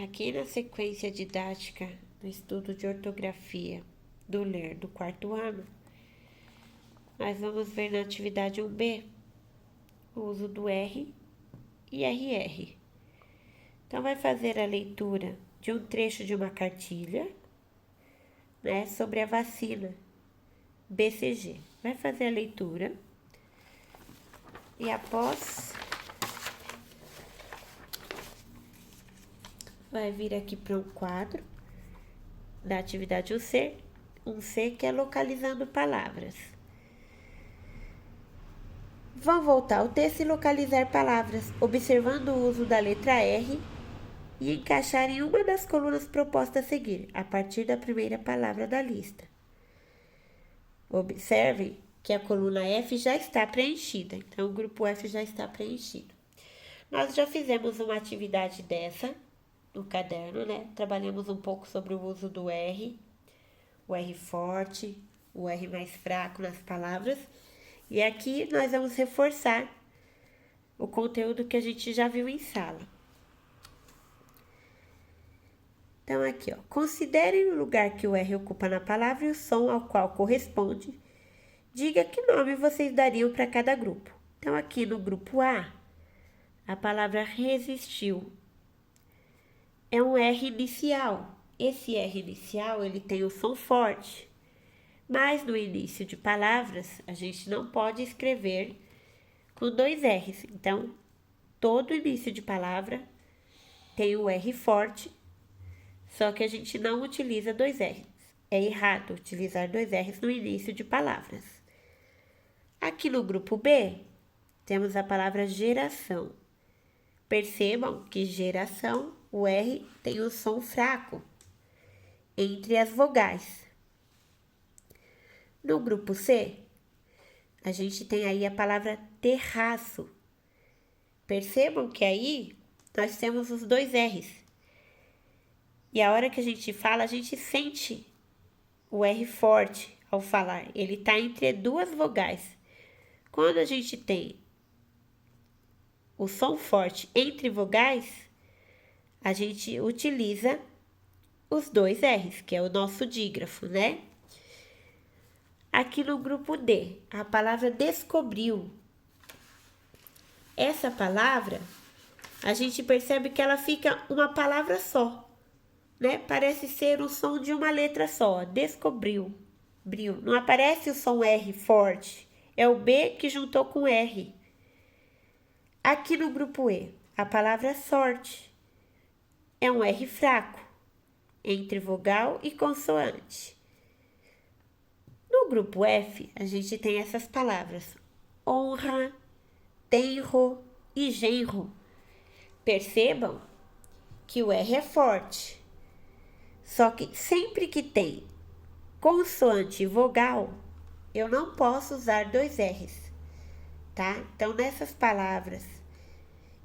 Aqui na sequência didática do estudo de ortografia do ler do quarto ano, nós vamos ver na atividade 1B o uso do R e RR. Então, vai fazer a leitura de um trecho de uma cartilha, sobre a vacina BCG. Vai fazer a leitura e após vai vir aqui para um quadro da atividade 1C, que é localizando palavras. Vão voltar ao texto e localizar palavras, observando o uso da letra R e encaixar em uma das colunas propostas a seguir, a partir da primeira palavra da lista. Observem que a coluna F já está preenchida, então o grupo F já está preenchido. Nós já fizemos uma atividade dessa no caderno, Trabalhamos um pouco sobre o uso do R, o R forte, o R mais fraco nas palavras. E aqui nós vamos reforçar o conteúdo que a gente já viu em sala. Então, aqui, considerem o lugar que o R ocupa na palavra e o som ao qual corresponde. Diga que nome vocês dariam para cada grupo. Então, aqui no grupo A palavra resistiu é um R inicial. Esse R inicial, ele tem o som forte. Mas no início de palavras, a gente não pode escrever com dois R's. Então, todo início de palavra tem o R forte, só que a gente não utiliza dois R's. É errado utilizar dois R's no início de palavras. Aqui no grupo B, temos a palavra geração. Percebam que geração, o R tem um som fraco entre as vogais. No grupo C, a gente tem aí a palavra terraço. Percebam que aí nós temos os dois R's. E a hora que a gente fala, a gente sente o R forte ao falar. Ele está entre duas vogais. Quando a gente tem o som forte entre vogais, a gente utiliza os dois R's, que é o nosso dígrafo, Aqui no grupo D, a palavra descobriu. Essa palavra, a gente percebe que ela fica uma palavra só, Parece ser o som de uma letra só, descobriu. Não aparece o som R forte, é o B que juntou com R. Aqui no grupo E, a palavra sorte é um R fraco, entre vogal e consoante. No grupo F, a gente tem essas palavras honra, tenro e genro. Percebam que o R é forte, só que sempre que tem consoante e vogal, eu não posso usar dois R's, Então, nessas palavras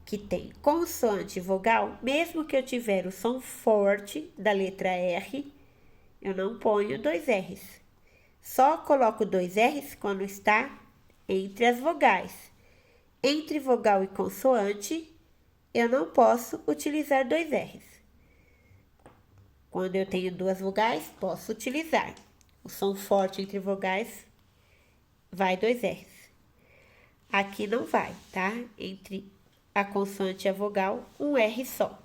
que tem consoante e vogal, mesmo que eu tiver o som forte da letra R, eu não ponho dois R's. Só coloco dois R's quando está entre as vogais. Entre vogal e consoante, eu não posso utilizar dois R's. Quando eu tenho duas vogais, posso utilizar. O som forte entre vogais vai dois R's. Aqui não vai, Entre a consoante e a vogal, um R só.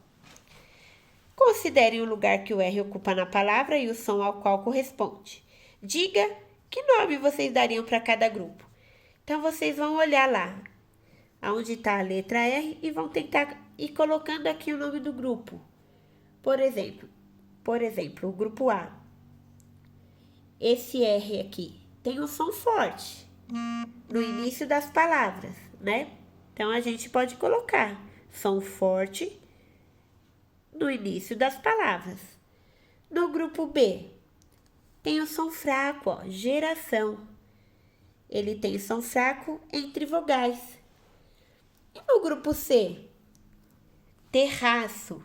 Considerem o lugar que o R ocupa na palavra e o som ao qual corresponde. Diga que nome vocês dariam para cada grupo. Então, vocês vão olhar lá, onde está a letra R, e vão tentar ir colocando aqui o nome do grupo. Por exemplo, o grupo A. Esse R aqui tem um som forte no início das palavras, Então, a gente pode colocar som forte no início das palavras. No grupo B, tem o som fraco, geração. Ele tem som fraco entre vogais. E no grupo C, terraço.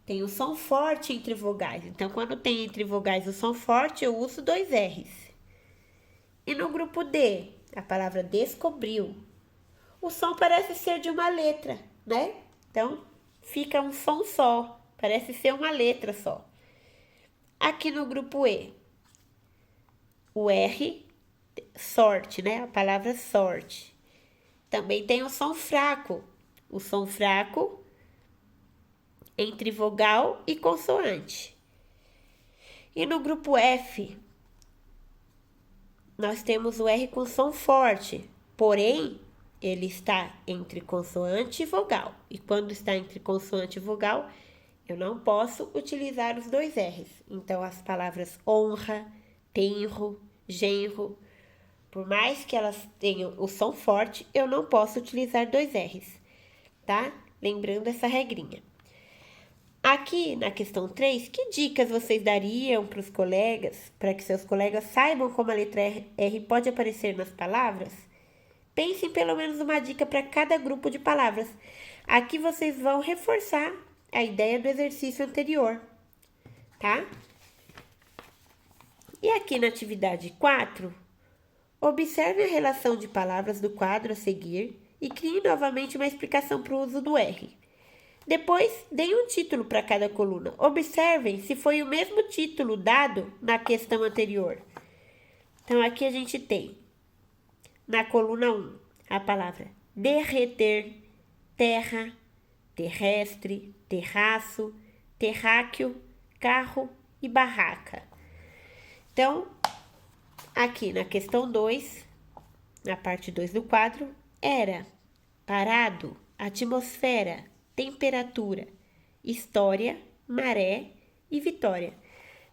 Tem o som forte entre vogais. Então, quando tem entre vogais o som forte, eu uso dois R's. E no grupo D, a palavra descobriu. O som parece ser de uma letra, Então, fica um som só. parece ser uma letra só. Aqui no grupo E, o R, sorte, né? A palavra sorte. Também tem o som fraco. O som fraco entre vogal e consoante. E no grupo F, nós temos o R com som forte, porém, ele está entre consoante e vogal. E quando está entre consoante e vogal, eu não posso utilizar os dois R's. Então, as palavras honra, tenro, genro, por mais que elas tenham o som forte, eu não posso utilizar dois R's, tá? Lembrando essa regrinha. Aqui na questão 3, que dicas vocês dariam para os colegas, para que seus colegas saibam como a letra R pode aparecer nas palavras? Pensem pelo menos uma dica para cada grupo de palavras. Aqui vocês vão reforçar a ideia do exercício anterior, tá? E aqui na atividade 4, observe a relação de palavras do quadro a seguir e crie novamente uma explicação para o uso do R. Depois, deem um título para cada coluna. Observem se foi o mesmo título dado na questão anterior. Então, aqui a gente tem, na coluna 1, a palavra derreter, terra, terrestre, terraço, terráqueo, carro e barraca. Então, aqui na questão 2, na parte 2 do quadro, era parado, atmosfera, temperatura, história, maré e vitória.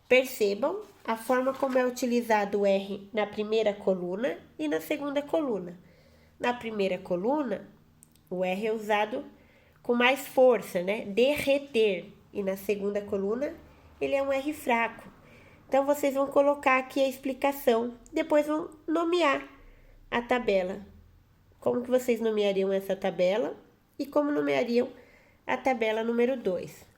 Percebam a forma como é utilizado o R na primeira coluna e na segunda coluna. Na primeira coluna, o R é usado com mais força, né? Derreter. E na segunda coluna, ele é um R fraco. Então, vocês vão colocar aqui a explicação. Depois vão nomear a tabela. Como que vocês nomeariam essa tabela? E como nomeariam a tabela número 2.